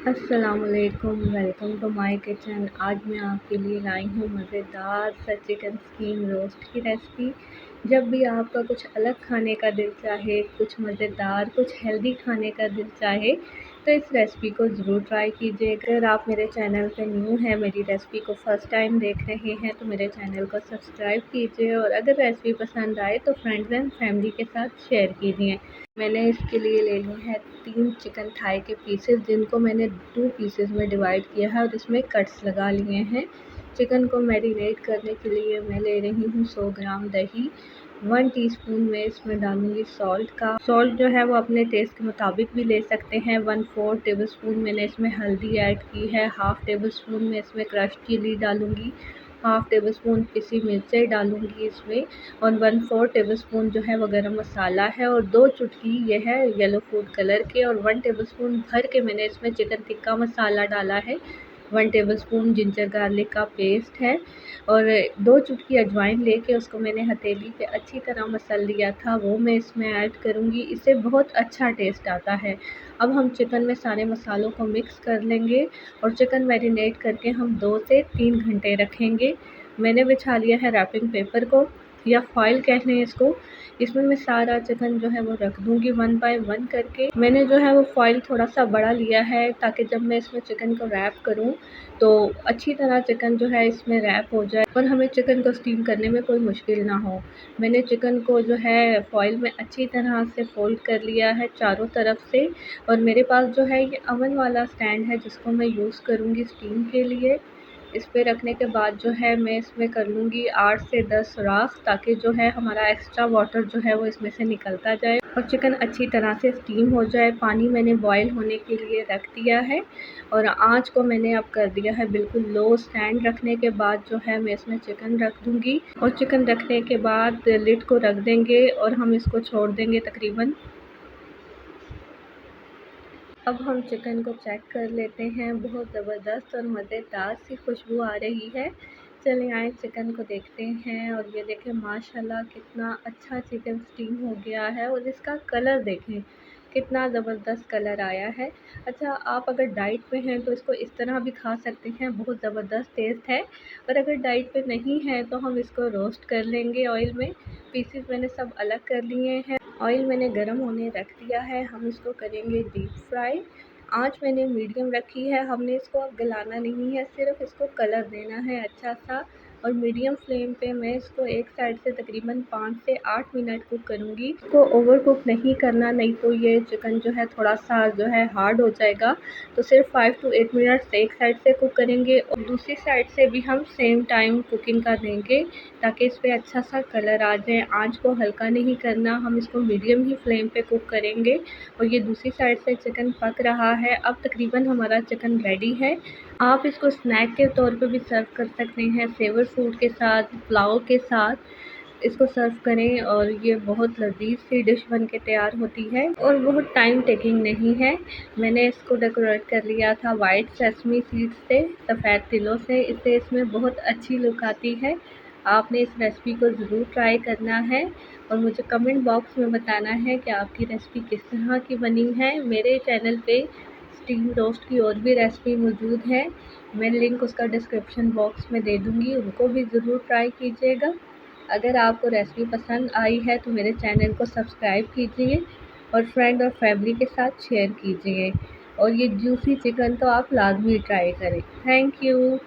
अस्सलामुअलैकुम, welcome to my kitchen. आज मैं आपके लिए लाई हूँ मज़ेदार सा चिकन स्कीम रोस्ट की रेसिपी। जब भी आपका कुछ अलग खाने का दिल चाहे, कुछ मज़ेदार, कुछ हेल्दी खाने का दिल चाहे, तो इस रेसिपी को ज़रूर ट्राई कीजिए। अगर आप मेरे चैनल पे न्यू हैं, मेरी रेसिपी को फ़र्स्ट टाइम देख रहे हैं, तो मेरे चैनल को सब्सक्राइब कीजिए और अगर रेसिपी पसंद आए तो फ्रेंड्स एंड फैमिली के साथ शेयर कीजिए। मैंने इसके लिए ले ली है 3 चिकन थाई के पीसेस, जिनको मैंने 2 पीसेस में डिवाइड किया है और इसमें कट्स लगा लिए हैं। चिकन को मैरिनेट करने के लिए मैं ले रही हूँ 100 ग्राम दही। 1 टीस्पून में इसमें डालूँगी सॉल्ट जो है वो अपने टेस्ट के मुताबिक भी ले सकते हैं। 1/4 टेबलस्पून मैंने इसमें हल्दी ऐड की है। हाफ़ टेबल स्पून में इसमें क्रश्ड चिली डालूँगी। हाफ़ टेबल स्पून पिसी मिर्चें डालूँगी इसमें और 1/4 टेबलस्पून जो है वो गरम मसाला है और 2 चुटकी ये है येलो फूड कलर के और 1 टेबलस्पून भर के मैंने इसमें चिकन टिक्का मसाला डाला है। 1 टेबलस्पून जिंजर गार्लिक का पेस्ट है और 2 चुटकी अजवाइन लेके उसको मैंने हथेली पे अच्छी तरह मसल लिया था, वो मैं इसमें ऐड करूँगी। इससे बहुत अच्छा टेस्ट आता है। अब हम चिकन में सारे मसालों को मिक्स कर लेंगे और चिकन मैरिनेट करके हम 2 से 3 घंटे रखेंगे। मैंने बिछा लिया है रैपिंग पेपर को या फॉइल कह लें इसको। इसमें मैं सारा चिकन जो है वो रख दूँगी 1 बाय 1 करके। मैंने जो है वो फॉइल थोड़ा-सा बड़ा लिया है ताकि जब मैं इसमें चिकन को रैप करूँ तो अच्छी तरह चिकन जो है इसमें रैप हो जाए और हमें चिकन को स्टीम करने में कोई मुश्किल ना हो। मैंने चिकन को जो है फॉइल में अच्छी तरह से फ़ोल्ड कर लिया है चारों तरफ से और मेरे पास जो है ये ओवन वाला स्टैंड है जिसको मैं यूज़ करूँगी स्टीम के लिए। इस पे रखने के बाद जो है मैं इसमें कर लूँगी 8 से 10 सुराख़ ताकि जो है हमारा एक्स्ट्रा वाटर जो है वो इसमें से निकलता जाए और चिकन अच्छी तरह से स्टीम हो जाए। पानी मैंने बॉयल होने के लिए रख दिया है और आँच को मैंने अब कर दिया है बिल्कुल लो। स्टैंड रखने के बाद जो है मैं इसमें चिकन रख दूँगी और चिकन रखने के बाद लिड को रख देंगे और हम इसको छोड़ देंगे तकरीबन। अब हम चिकन को चेक कर लेते हैं। बहुत ज़बरदस्त और मज़ेदार सी खुशबू आ रही है। चलें आए चिकन को देखते हैं और ये देखें माशाल्लाह कितना अच्छा चिकन स्टीम हो गया है और इसका कलर देखें कितना ज़बरदस्त कलर आया है। अच्छा, आप अगर डाइट पे हैं तो इसको इस तरह भी खा सकते हैं, बहुत ज़बरदस्त टेस्ट है। और अगर डाइट पे नहीं हैं तो हम इसको रोस्ट कर लेंगे ऑयल में। पीसेस मैंने सब अलग कर लिए हैं। ऑयल मैंने गरम होने रख दिया है, हम इसको करेंगे डीप फ्राई। आँच मैंने मीडियम रखी है, हमने इसको अब गलाना नहीं है, सिर्फ़ इसको कलर देना है अच्छा सा और मीडियम फ्लेम पे मैं इसको एक साइड से तकरीबन 5 से 8 मिनट कुक करूँगी। इसको ओवर कुक नहीं करना, नहीं तो ये चिकन जो है थोड़ा-सा जो है हार्ड हो जाएगा। तो सिर्फ़ 5 टू 8 मिनट्स एक साइड से कुक करेंगे और दूसरी साइड से भी हम सेम टाइम कुकिंग का देंगे ताकि इस पे अच्छा सा कलर आ जाए। आँच को हल्का नहीं करना, हम इसको मीडियम ही फ्लेम पे कुक करेंगे और ये दूसरी साइड से चिकन पक रहा है। अब तकरीबन हमारा चिकन रेडी है। आप इसको स्नैक के तौर पे भी सर्व कर सकते हैं, सेवर फूड के साथ, पुलाव के साथ इसको सर्व करें और ये बहुत लज़ीज़ सी डिश बन के तैयार होती है और बहुत टाइम टेकिंग नहीं है। मैंने इसको डेकोरेट कर लिया था वाइट सेसमी सीड्स से, सफ़ेद तिलों से, इससे इसमें बहुत अच्छी लुक आती है। आपने इस रेसिपी को ज़रूर ट्राई करना है और मुझे कमेंट बॉक्स में बताना है कि आपकी रेसिपी किस तरह की बनी है। मेरे चैनल पे स्टीम रोस्ट की और भी रेसिपी मौजूद है, मैं लिंक उसका डिस्क्रिप्शन बॉक्स में दे दूँगी, उनको भी ज़रूर ट्राई कीजिएगा। अगर आपको रेसिपी पसंद आई है तो मेरे चैनल को सब्सक्राइब कीजिए और फ्रेंड और फैमिली के साथ शेयर कीजिए और ये जूसी चिकन तो आप लाज़मी ट्राई करें। Thank you.